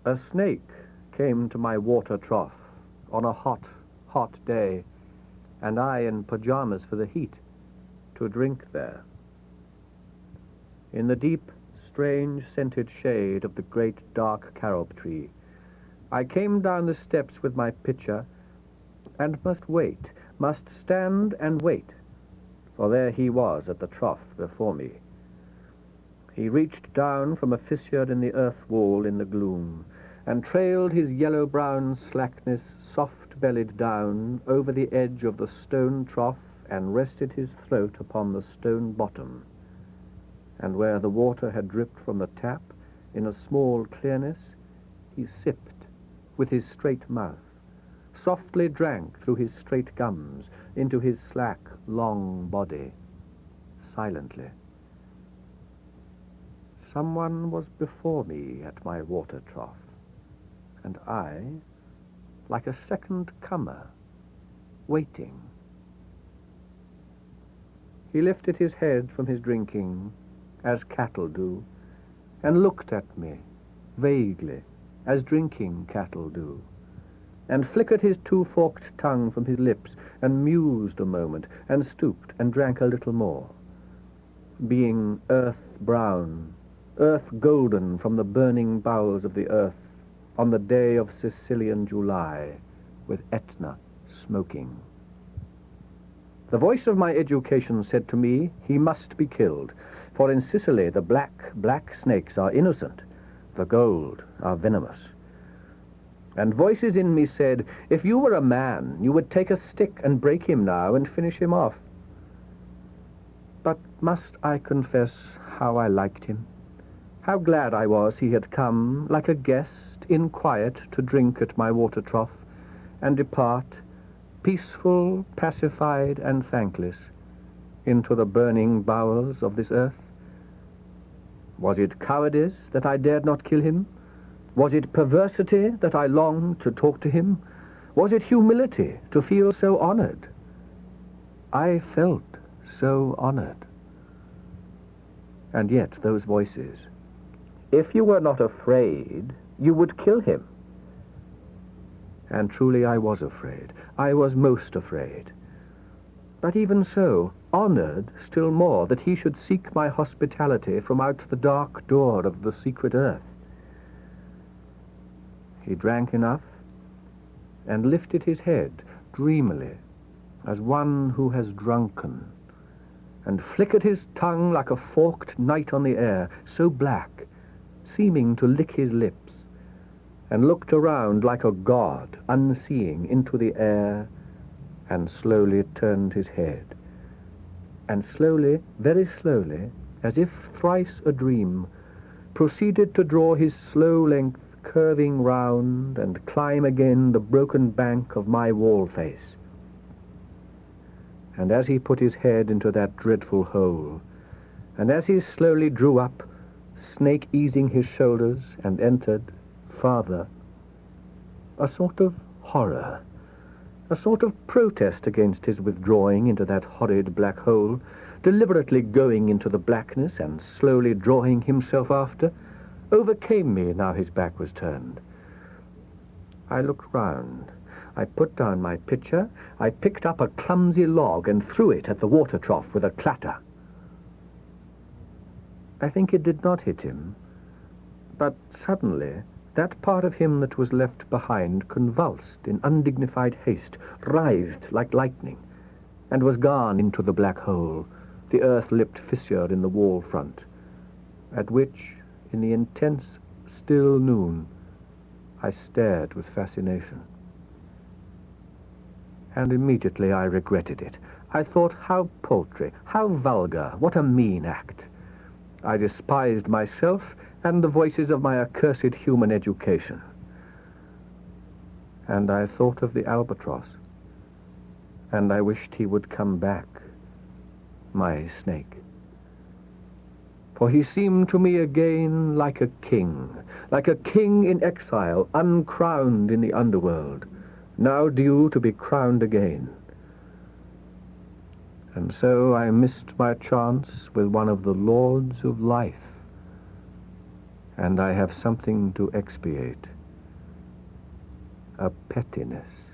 A snake came to my water trough on a hot, hot day, and I in pajamas for the heat, to drink there. In the deep, strange, scented shade of the great dark carob tree, I came down the steps with my pitcher, and must stand and wait, for there he was at the trough before me. He reached down from a fissure in the earth wall in the gloom, and trailed his yellow-brown slackness soft-bellied down over the edge of the stone trough and rested his throat upon the stone bottom. And where the water had dripped from the tap, in a small clearness, he sipped with his straight mouth, softly drank through his straight gums into his slack, long body, silently. Someone was before me at my water trough, and I, like a second comer, waiting. He lifted his head from his drinking, as cattle do, and looked at me, vaguely, as drinking cattle do, and flickered his two-forked tongue from his lips, and mused a moment, and stooped, and drank a little more, being earth-brown, earth-golden from the burning bowels of the earth, on the day of Sicilian July, with Etna smoking. The voice of my education said to me, he must be killed, for in Sicily the black snakes are innocent, the gold are venomous. And voices in me said, if you were a man, you would take a stick and break him now and finish him off. But must I confess how I liked him? How glad I was he had come, like a guest, in quiet, to drink at my water trough, and depart, peaceful, pacified, and thankless, into the burning bowels of this earth. Was it cowardice that I dared not kill him? Was it perversity that I longed to talk to him? Was it humility to feel so honored? I felt so honored. And yet those voices, if you were not afraid, you would kill him. And truly I was afraid. I was most afraid. But even so, honored still more that he should seek my hospitality from out the dark door of the secret earth. He drank enough and lifted his head dreamily, as one who has drunken, and flickered his tongue like a forked night on the air, so black, seeming to lick his lips, and looked around like a god, unseeing, into the air, and slowly turned his head, and slowly, very slowly, as if thrice a dream, proceeded to draw his slow length curving round and climb again the broken bank of my wall face. And as he put his head into that dreadful hole, and as he slowly drew up, snake easing his shoulders, and entered, farther, a sort of horror, a sort of protest against his withdrawing into that horrid black hole, deliberately going into the blackness and slowly drawing himself after, overcame me now his back was turned. I looked round. I put down my pitcher. I picked up a clumsy log and threw it at the water trough with a clatter. I think it did not hit him, but suddenly that part of him that was left behind convulsed in undignified haste, writhed like lightning, and was gone into the black hole, the earth-lipped fissure in the wall front, at which, in the intense, still noon, I stared with fascination. And immediately I regretted it. I thought, how paltry, how vulgar, what a mean act. I despised myself and the voices of my accursed human education. And I thought of the albatross, and I wished he would come back, my snake. For he seemed to me again like a king in exile, uncrowned in the underworld, now due to be crowned again. And so I missed my chance with one of the lords of life, and I have something to expiate. a pettiness.